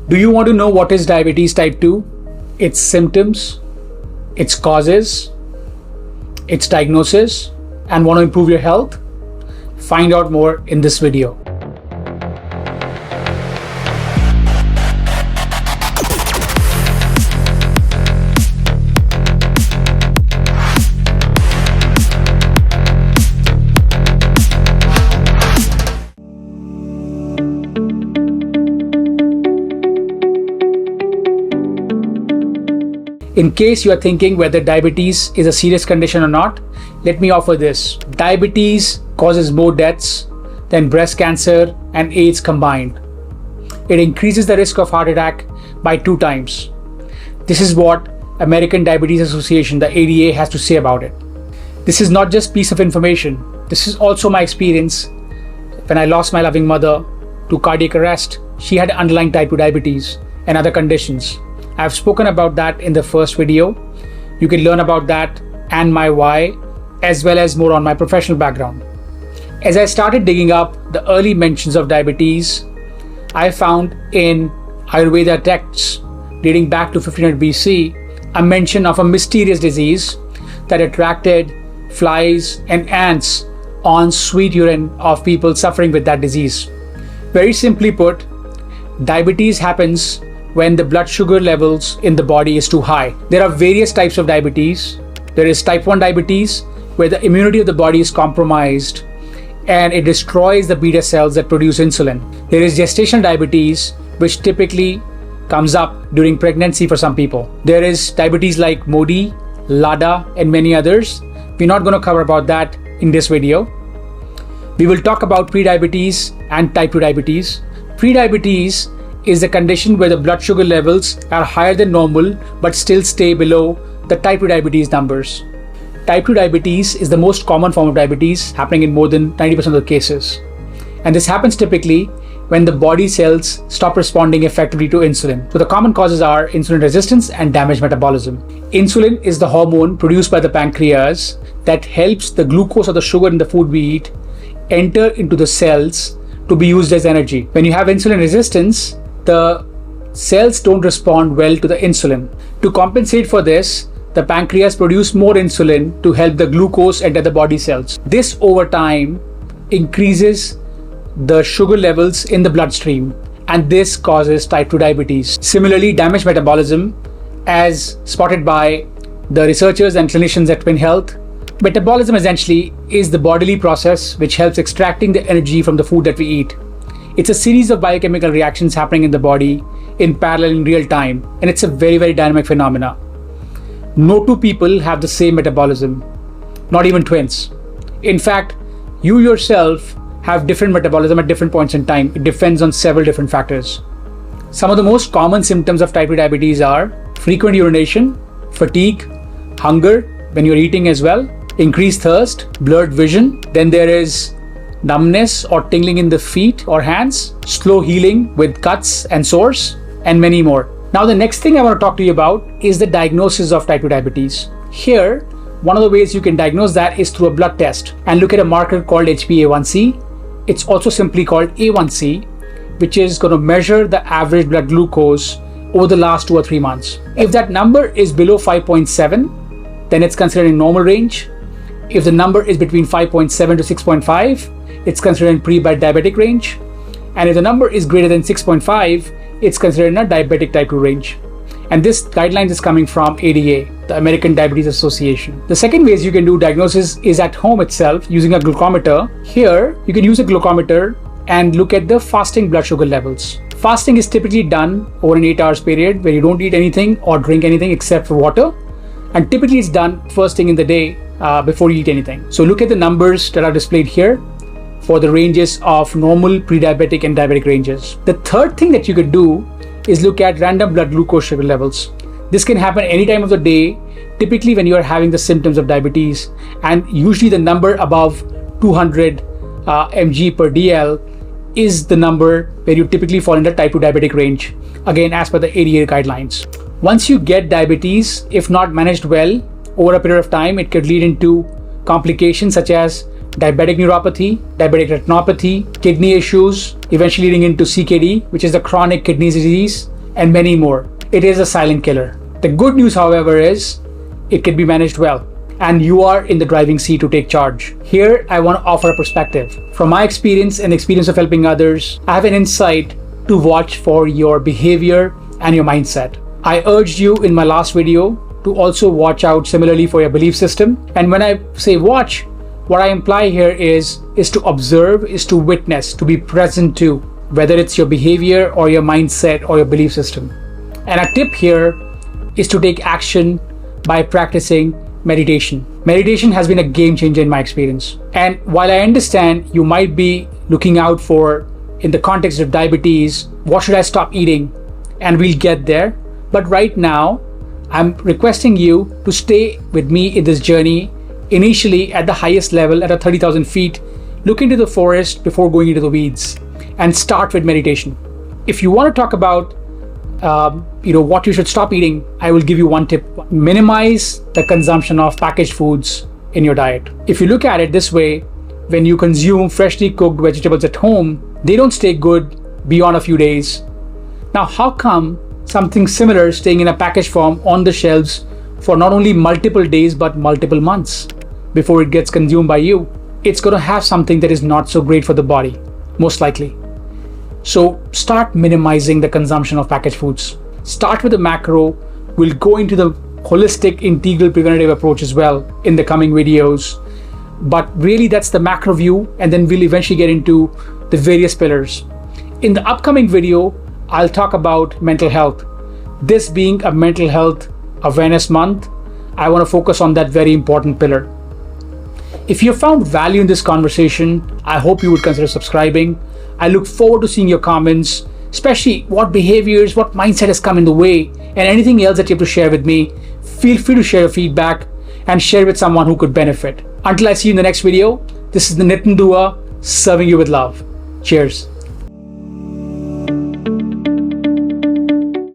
Do you want to know what is diabetes type 2? Its symptoms, its causes, its diagnosis, and want to improve your health? Find out more in this video. In case you are thinking whether diabetes is a serious condition or not, let me offer this. Diabetes causes more deaths than breast cancer and AIDS combined. It increases the risk of heart attack by 2 times. This is what American Diabetes Association, the ADA, has to say about it. This is not just piece of information. This is also my experience when I lost my loving mother to cardiac arrest. She had underlying type 2 diabetes and other conditions. I've spoken about that in the first video. You can learn about that and my why, as well as more on my professional background. As I started digging up the early mentions of diabetes, I found in Ayur Veda texts dating back to 1500 BC a mention of a mysterious disease that attracted flies and ants on sweet urine of people suffering with that disease. Very simply put, diabetes happens when the blood sugar levels in the body is too high. There are various types of diabetes. There is type 1 diabetes, where the immunity of the body is compromised and it destroys the beta cells that produce insulin. There is gestational diabetes, which typically comes up during pregnancy for some people. There is diabetes like MODY, LADA, and many others. We're not going to cover about that in this video. We will talk about prediabetes and type 2 diabetes. Prediabetes is the condition where the blood sugar levels are higher than normal but still stay below the type 2 diabetes numbers. Type 2 diabetes is the most common form of diabetes, happening in more than 90% of the cases. And this happens typically when the body cells stop responding effectively to insulin. So the common causes are insulin resistance and damaged metabolism. Insulin is the hormone produced by the pancreas that helps the glucose or the sugar in the food we eat enter into the cells to be used as energy. When you have insulin resistance, the cells don't respond well to the insulin. To compensate for this, the pancreas produces more insulin to help the glucose enter the body cells. This over time increases the sugar levels in the bloodstream, and this causes type 2 diabetes. Similarly, damaged metabolism, as spotted by the researchers and clinicians at Twin Health. Metabolism essentially is the bodily process which helps extracting the energy from the food that we eat. It's a series of biochemical reactions happening in the body in parallel in real time, and it's a very, very dynamic phenomena. No two people have the same metabolism, not even twins. In fact, you yourself have different metabolism at different points in time. It depends on several different factors. Some of the most common symptoms of type 2 diabetes are frequent urination, fatigue, hunger when you're eating as well, increased thirst, blurred vision. Then there is numbness or tingling in the feet or hands, slow healing with cuts and sores, and many more. Now, the next thing I want to talk to you about is the diagnosis of type 2 diabetes. Here, one of the ways you can diagnose that is through a blood test and look at a marker called HbA1c. It's also simply called A1c, which is going to measure the average blood glucose over the last 2 or 3 months. If that number is below 5.7, then it's considered in normal range. If the number is between 5.7 to 6.5, it's considered in pre-diabetic range. And if the number is greater than 6.5, it's considered in a diabetic type 2 range. And this guidelines is coming from ADA, the American Diabetes Association. The second ways you can do diagnosis is at home itself using a glucometer. Here, you can use a glucometer and look at the fasting blood sugar levels. Fasting is typically done over an 8 hours period where you don't eat anything or drink anything except for water. And typically it's done first thing in the day before you eat anything. So look at the numbers that are displayed here for the ranges of normal, pre-diabetic and diabetic ranges. The third thing that you could do is look at random blood glucose sugar levels. This can happen any time of the day, typically when you are having the symptoms of diabetes, and usually the number above 200 mg per dl is the number where you typically fall in the type 2 diabetic range, again as per the ADA guidelines. Once you get diabetes, if not managed well over a period of time, it could lead into complications such as diabetic neuropathy, diabetic retinopathy, kidney issues, eventually leading into CKD, which is the chronic kidney disease, and many more. It is a silent killer. The good news, however, is it can be managed well, and you are in the driving seat to take charge. Here, I want to offer a perspective. From my experience and the experience of helping others, I have an insight to watch for your behavior and your mindset. I urged you in my last video to also watch out similarly for your belief system. And when I say watch, what I imply here is to observe, is to witness, to be present to, whether it's your behavior or your mindset or your belief system. And a tip here is to take action by practicing meditation. Meditation has been a game changer in my experience. And while I understand you might be looking out for, in the context of diabetes, what should I stop eating? And we'll get there. But right now, I'm requesting you to stay with me in this journey, initially at the highest level, at 30,000 feet. Look into the forest before going into the weeds, and start with meditation. If you want to talk about what you should stop eating, I will give you one tip. Minimize the consumption of packaged foods in your diet. If you look at it this way, when you consume freshly cooked vegetables at home, they don't stay good beyond a few days. Now, how come something similar staying in a packaged form on the shelves for not only multiple days but multiple months before it gets consumed by you? It's going to have something that is not so great for the body, most likely. So start minimizing the consumption of packaged foods. Start with the macro. We'll go into the holistic, integral, preventative approach as well in the coming videos. But really, that's the macro view, and then we'll eventually get into the various pillars. In the upcoming video, I'll talk about mental health. This being a mental health awareness month, I want to focus on that very important pillar. If you found value in this conversation, I hope you would consider subscribing. I look forward to seeing your comments, especially what behaviors, what mindset has come in the way, and anything else that you have to share with me. Feel free to share your feedback and share with someone who could benefit. Until I see you in the next video, this is the Nitin Dua, serving you with love. Cheers.